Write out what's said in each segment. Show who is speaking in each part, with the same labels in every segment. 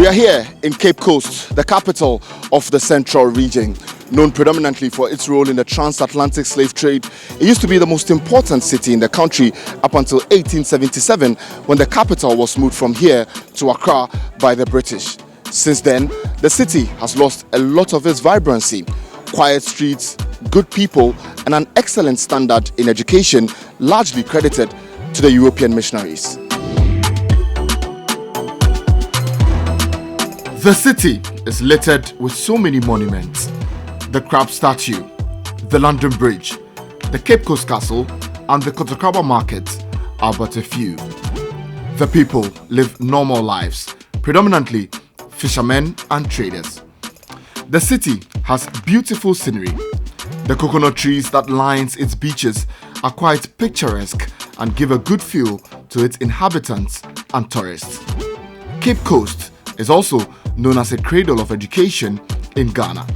Speaker 1: We are here in Cape Coast, the capital of the Central Region. Known predominantly for its role in the transatlantic slave trade, it used to be the most important city in the country up until 1877, when the capital was moved from here to Accra by the British. Since then, the city has lost a lot of its vibrancy. Quiet streets, good people, and an excellent standard in education, largely credited to the European missionaries. The city is littered with so many monuments. The Crab Statue, the London Bridge, the Cape Coast Castle, and the Kotokraba Market are but a few. The people live normal lives, predominantly fishermen and traders. The city has beautiful scenery. The coconut trees that lines its beaches are quite picturesque and give a good feel to its inhabitants and tourists. Cape Coast is also known as a cradle of education in Ghana.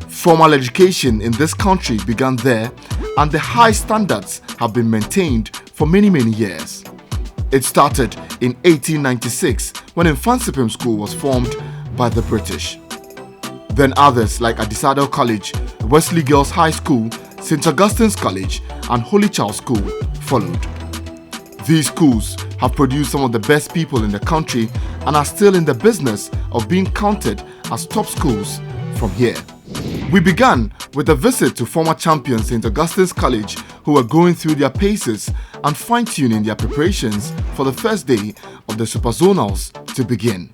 Speaker 1: Formal education in this country began there, and the high standards have been maintained for many years. It started in 1896 when Infansipim School was formed by the British. Then others like Adisado College, Wesley Girls High School, St. Augustine's College, and Holy Child School followed. These schools have produced some of the best people in the country and are still in the business of being counted as top schools from here. We began with a visit to former champions St. Augustine's College, who were going through their paces and fine-tuning their preparations for the first day of the Super Zonals to begin.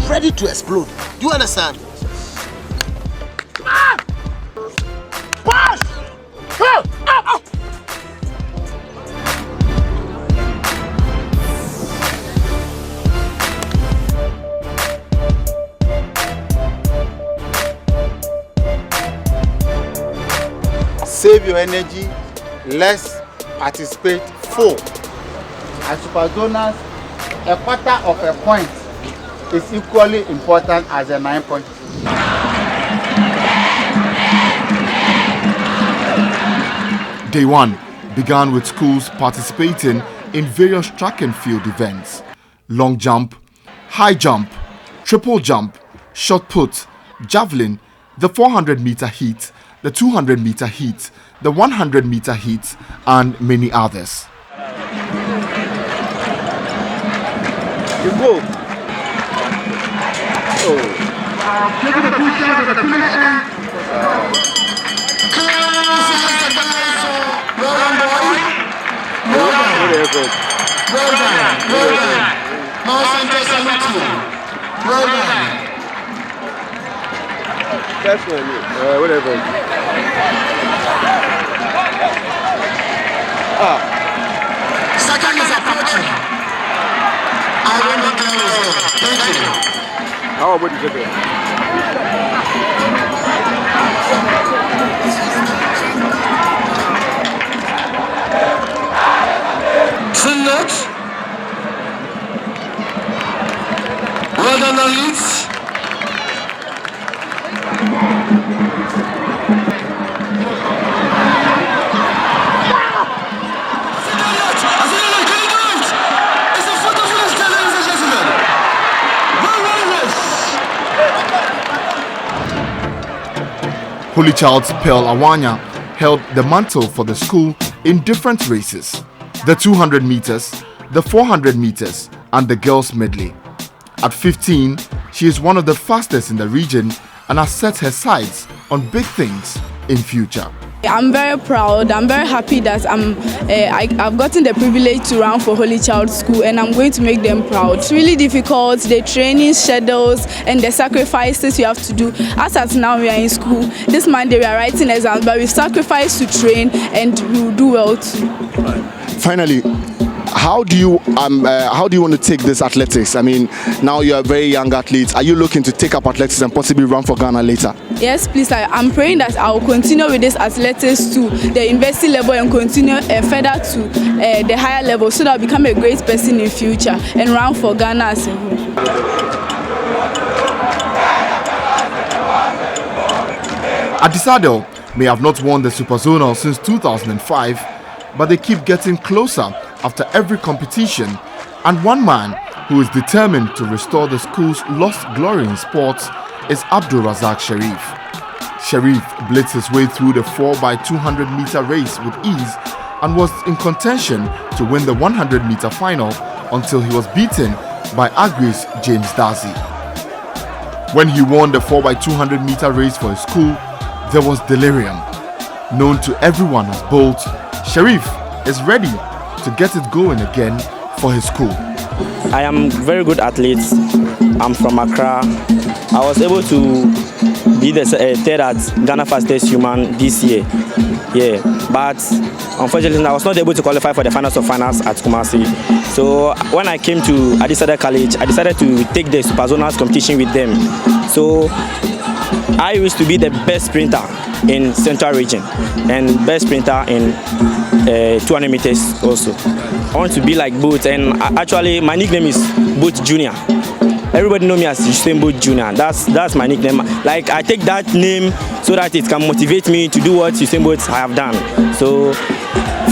Speaker 2: Ready to explode. Do you understand? Push! Go! Up! Save your energy. Let's participate full. At Super Zonals, a quarter of a point is equally important as a 9 point.
Speaker 1: Day one began with schools participating in various track and field events: long jump, high jump, triple jump, shot put, javelin, the 400-meter heat, the 200-meter heat, the 100-meter heat, and many others.
Speaker 2: You go. Taking the push shot at the finish end. Well done, boy. Well done. Well done. Well done. Now Santos salute you. Well done. That's what whatever. Second is approaching. I don't know. Thank you.
Speaker 3: How would you do it?
Speaker 2: Sunnet. Well done, elites.
Speaker 1: Holy Child's Pearl Awanya held the mantle for the school in different races: the 200 meters, the 400 meters, and the girls medley. At 15, she is one of the fastest in the region and has set her sights on big things in future.
Speaker 4: I'm very proud. I'm very happy that I've gotten the privilege to run for Holy Child School, and I'm going to make them proud. It's really difficult, the training schedules and the sacrifices you have to do. As at now, we are in school. This Monday we are writing exams, but we sacrifice to train, and we will do well too.
Speaker 1: Finally, how do you want to take this athletics? I mean, now you are a very young athlete. Are you looking to take up athletics and possibly run for Ghana later?
Speaker 4: Yes, please. I'm praying that I will continue with this athletics to the university level and continue further to the higher level, so that I'll become a great person in future and run for Ghana as a whole.
Speaker 1: Adisadel may have not won the Super Zonals since 2005, but they keep getting closer after every competition, and one man who is determined to restore the school's lost glory in sports is Abdul Razak Sharif. Sharif blitzed his way through the 4x200 meter race with ease and was in contention to win the 100 meter final until he was beaten by Agri's James Darcy. When he won the 4x200 meter race for his school, there was delirium. Known to everyone as Bolt, Sharif is ready to get it going again for his school.
Speaker 3: I am a very good athlete. I'm from Accra. I was able to be the third at Ghana fastest human this year. Yeah, but unfortunately I was not able to qualify for the finals of finals at Kumasi. So when I came to Adisadel College, I decided to take the Super Zonals competition with them. So I used to be the best sprinter in Central Region and best sprinter in 200 meters also. I want to be like Boat, and actually my nickname is Boat Junior. Everybody know me as Usain Bolt Junior. That's my nickname. Like I take that name so that it can motivate me to do what Usain Bolt have done. So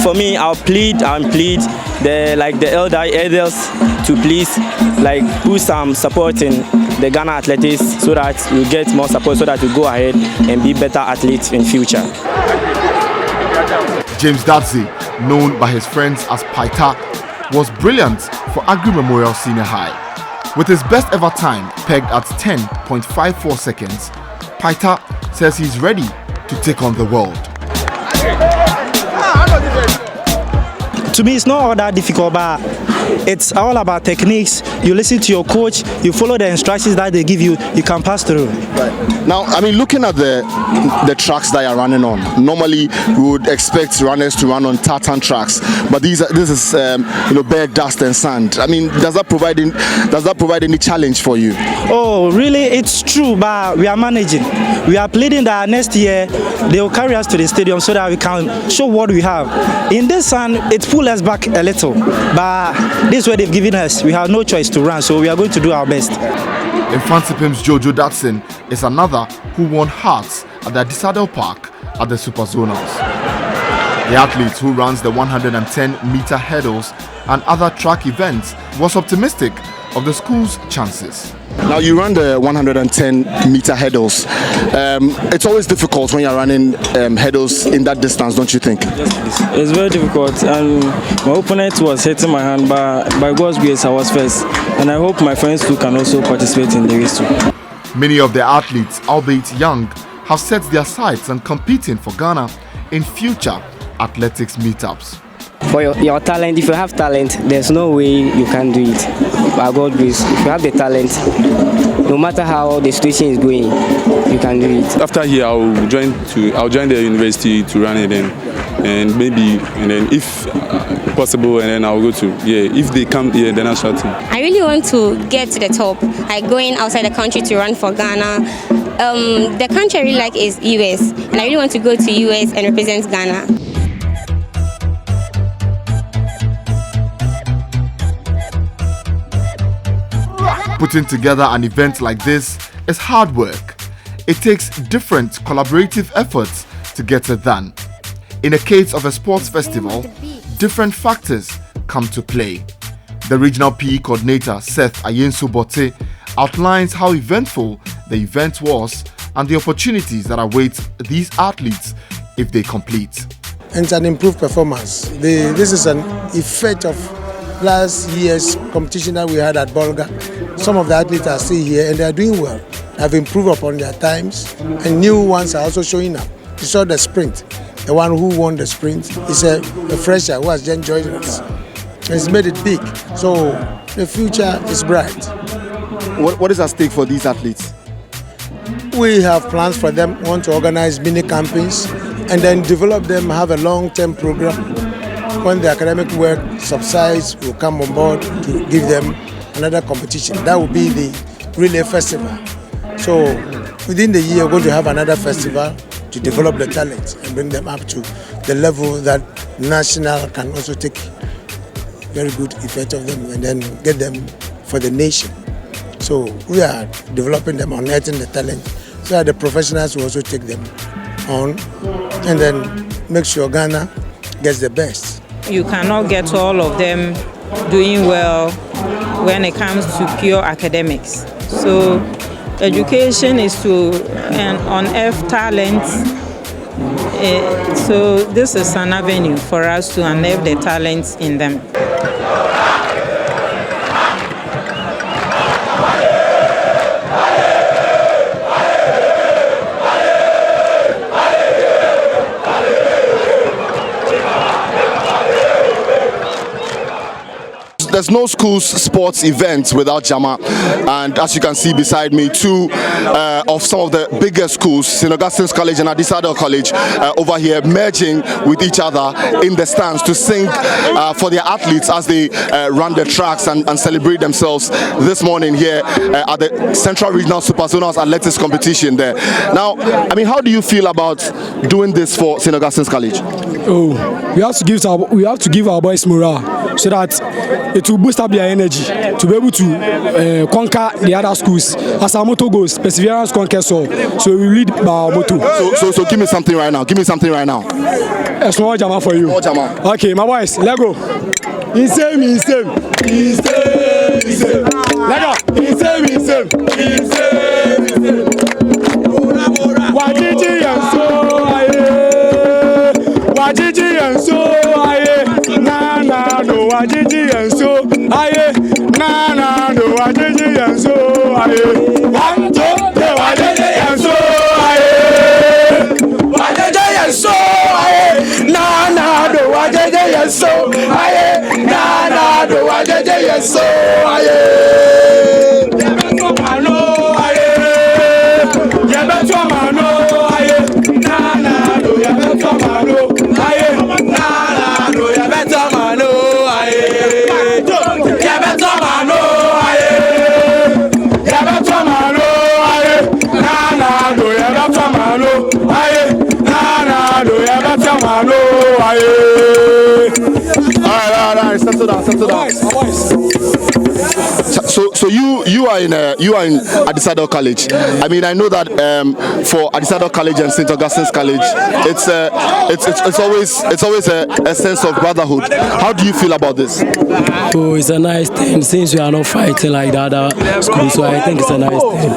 Speaker 3: for me, I'll plead the elders to please like put some support in the Ghana athletics so that we get more support so that we go ahead and be better athletes in future.
Speaker 1: James Darcy, known by his friends as Paita, was brilliant for Agri Memorial Senior High. With his best ever time pegged at 10.54 seconds, Paita says he's ready to take on the world.
Speaker 5: To me, it's not all that difficult, but it's all about techniques. You listen to your coach, you follow the instructions that they give you, you can pass through.
Speaker 6: Right. Now, I mean, looking at the tracks that you're running on, normally we would expect runners to run on tartan tracks, but this is bare dust and sand. I mean, does that provide any challenge for you?
Speaker 5: Oh, really? It's true, but we are managing. We are pleading that next year they will carry us to the stadium so that we can show what we have. In this sun, it pulls us back a little, but this is what they've given us. We have no choice to run, so we are going to do our best.
Speaker 1: Infansipim's Jojo Datsun is another who won hearts at the Adisadel Park at the Super Zonals. The athlete who runs the 110-meter hurdles and other track events was optimistic of the school's chances.
Speaker 6: Now you run the 110-meter hurdles. It's always difficult when you're running hurdles in that distance, don't you think?
Speaker 3: It's very difficult, and my opponent was hitting my hand, but by God's grace I was first, and I hope my friends too can also participate in the race too.
Speaker 1: Many of the athletes, albeit young, have set their sights on competing for Ghana in future athletics meetups.
Speaker 7: For your talent, if you have talent, there's no way you can do it. By God's grace, if you have the talent, no matter how the situation is going, you can do it.
Speaker 8: After here, I'll join the university to run it and then if possible, and then I'll go to if they come here, the national team.
Speaker 9: I really want to get to the top, like going outside the country to run for Ghana. The country I really like is US, and I really want to go to US and represent Ghana.
Speaker 1: Putting together an event like this is hard work. It takes different collaborative efforts to get it done. In the case of a sports festival, different factors come to play. The regional PE coordinator, Seth Ayensu-Bote, outlines how eventful the event was and the opportunities that await these athletes if they complete.
Speaker 10: And it's an improved performance. This is an effect of last year's competition that we had at Bolga. Some of the athletes are still here and they are doing well. Have improved upon their times, and new ones are also showing up. You saw the sprint. The one who won the sprint is a fresher who has just joined us. And it's made it big. So the future is bright.
Speaker 6: What is at stake for these athletes?
Speaker 10: We have plans for them. We want to organize mini campaigns and then develop them, have a long-term program. When the academic work subsides, we'll come on board to give them another competition. That will be the relay festival. So within the year, we're going to have another festival to develop the talents and bring them up to the level that national can also take very good effect of them and then get them for the nation. So we are developing them, unearthing the talent so that the professionals will also take them on, and then make sure Ghana gets the best.
Speaker 11: You cannot get all of them doing well when it comes to pure academics. So education is to unearth talent. So this is an avenue for us to unearth the talents in them.
Speaker 6: There's no school sports events without Jama, and as you can see beside me, two of some of the biggest schools, St. Augustine's College and Adisado College, over here merging with each other in the stands to sing for their athletes as they run the tracks and celebrate themselves this morning here at the Central Regional Super Zonals Athletics competition there. Now, I mean, how do you feel about doing this for St. Augustine's College?
Speaker 12: Oh, we have to give our boys morale so that it will boost up their energy to be able to conquer the other schools. As our motto goes, perseverance conquers all. So we lead by our motto.
Speaker 6: So give me something right now. Give me something right now.
Speaker 12: A small Jama for you.
Speaker 6: Small Jama.
Speaker 12: Okay, my boys, let's go. Insane. Let go. Insane. Wajiji and so aye. Wajiji and so aye. Na no wajiji and so aye. Na no wajiji and so aye. One two the wajiji and so aye. Wajiji and so aye. Na no wajiji and so aye. Na no wajiji and so aye.
Speaker 6: Alright, settle down. So you are in Adisado College. I mean, I know that for Adisado College and St. Augustine's College, it's always a sense of brotherhood. How do you feel about this?
Speaker 12: Oh, it's a nice thing since we are not fighting like the other schools, so I think it's a nice thing.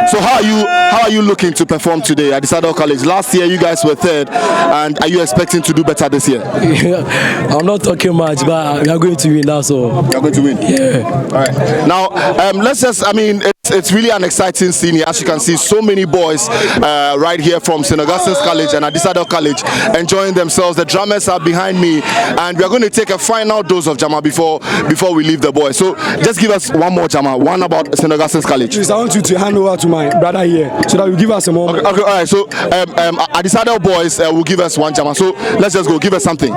Speaker 6: So how are you looking to perform today at Adisado College? Last year you guys were third, and are you expecting to do better this year?
Speaker 12: I'm not talking much, but we are going to win. That's all.
Speaker 6: You're going to win.
Speaker 12: Yeah.
Speaker 6: All right. Now it's really an exciting scene here. As you can see, so many boys right here from St. Augustine's College and Adisado College enjoying themselves. The drummers are behind me, and we are going to take a final dose of Jama before we leave the boys. So just give us one more Jama, one about St. Augustine's College.
Speaker 12: Please, I want you to hand over to my brother here so that you give us a moment.
Speaker 6: Okay, all right. So Adisado boys will give us one Jama. So let's just go. Give us something.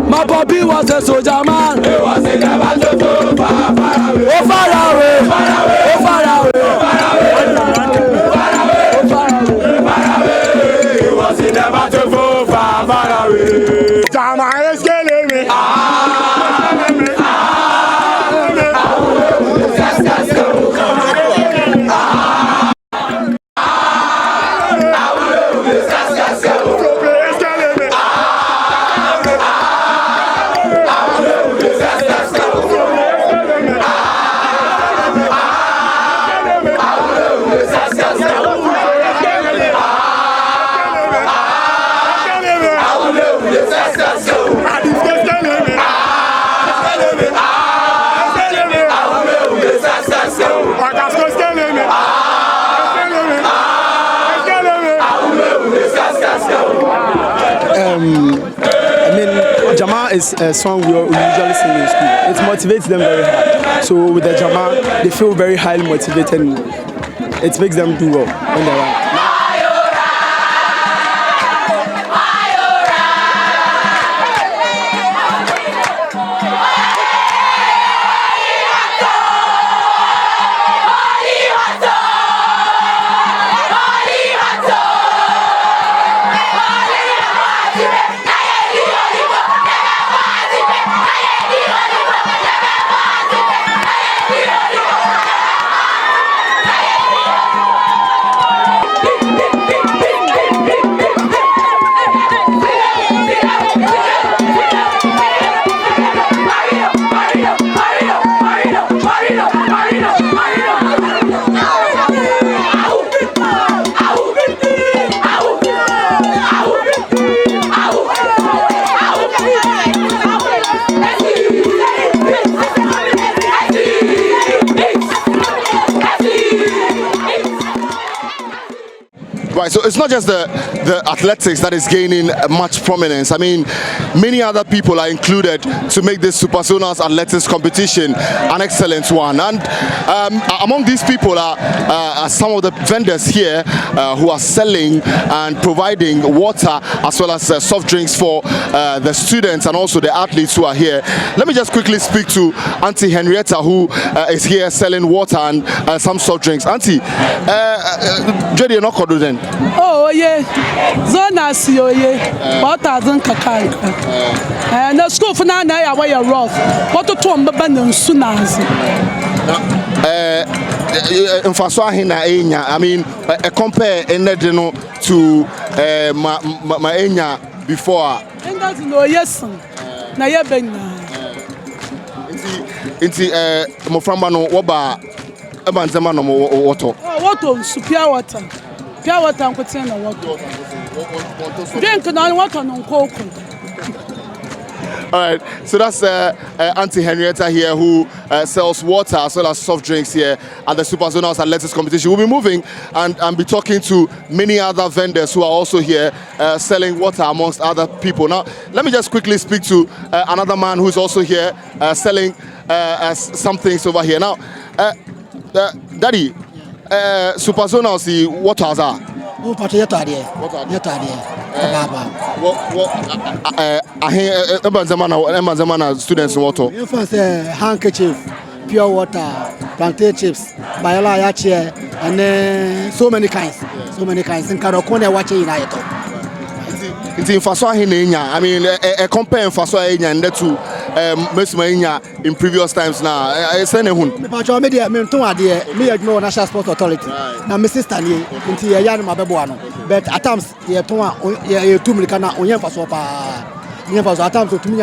Speaker 12: My Bobby was a soldier man.
Speaker 13: He was in the battle so far, far away.
Speaker 12: Oh, far away.
Speaker 13: Far away.
Speaker 12: Oh, far away.
Speaker 13: Far away. Far away. Far away. He was in the battle so far, far away.
Speaker 12: Jama is killing me. Jama is a song we usually sing in school. It motivates them very hard. So with the Jama, they feel very highly motivated and it makes them do well when they run.
Speaker 6: Right, so it's not just the athletics that is gaining much prominence. I mean, many other people are included to make this Super Zonals Athletics competition an excellent one. And among these people are some of the vendors here who are selling and providing water as well as soft drinks for the students and also the athletes who are here. Let me just quickly speak to Auntie Henrietta, who is here selling water and some soft drinks. Auntie, Jody, no kodo then.
Speaker 14: Oh yeah, Zonals yo yeah. What doesn't kakanka? Na school for na ya wa ya rough. What to mbaba na nsunazi.
Speaker 6: Mfaso ahina enya. I mean, compare enedino to ma enya before.
Speaker 14: Endazi no yes. Na ye benya.
Speaker 6: Inti moframba no woba ebanzema no water.
Speaker 14: Oh, water, super water. Pure water and contain water. Drink no water no coke.
Speaker 6: All right, so that's Auntie Henrietta here who sells water as well as soft drinks here at the Super Zonals Athletics competition. We'll be moving and be talking to many other vendors who are also here selling water amongst other people. Now, let me just quickly speak to another man who's also here selling some things over here. Now, Daddy, Super Zonals, the what are that?
Speaker 15: What are
Speaker 6: students water?
Speaker 15: Handkerchief, pure water, plantain chips, bayala yache, and so many kinds. In Karokone watching in Ayato.
Speaker 6: It's in Faso Hinenya. I mean, compare Faso and the two Mesmania in previous times now. I send a hun.
Speaker 15: But your media, me no National Sports Authority. Now, Mrs. Stanley, into a young Mababuano. But at times, you two Milicana, Oyen Faso. At times, to me,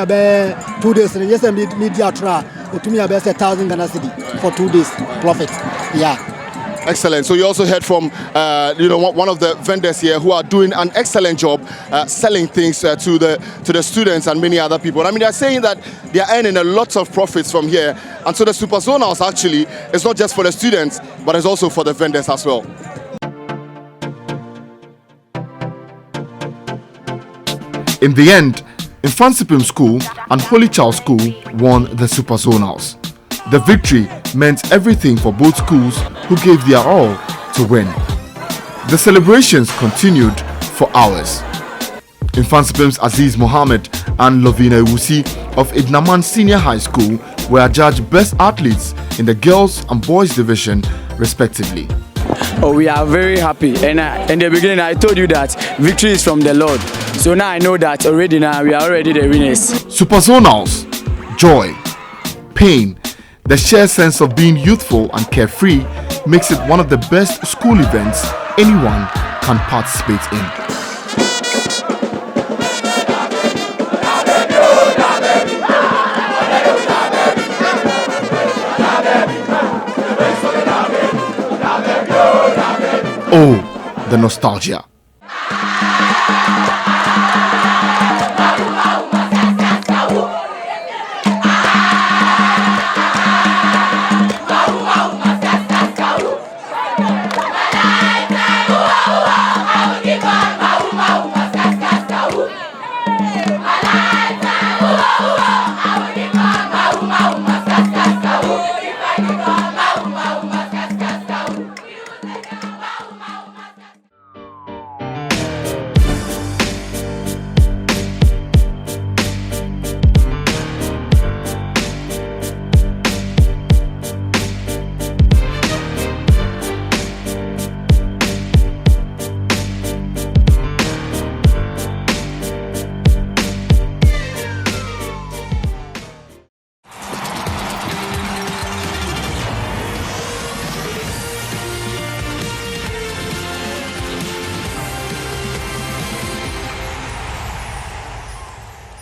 Speaker 15: 2 days, and yes, media trial, to me, 1,000 Ghana cedi for 2 days profit. Yeah.
Speaker 6: Excellent. So you also heard from one of the vendors here who are doing an excellent job selling things to the students and many other people. I mean, they're saying that they are earning a lot of profits from here. And so the Super Zonals actually is not just for the students, but it's also for the vendors as well.
Speaker 1: In the end, Infansipim School and Holy Child School won the Super Zonals. The victory meant everything for both schools who gave their all to win. The celebrations continued for hours. Infansipim's Aziz Mohammed and Lovina Ewusi of Idnaman Senior High School were adjudged best athletes in the girls and boys division respectively.
Speaker 16: Oh, we are very happy, and in the beginning I told you that victory is from the Lord. So now I know that already. Now we are already the winners.
Speaker 1: Super Zonals, joy, pain, the shared sense of being youthful and carefree makes it one of the best school events anyone can participate in. Oh, the nostalgia.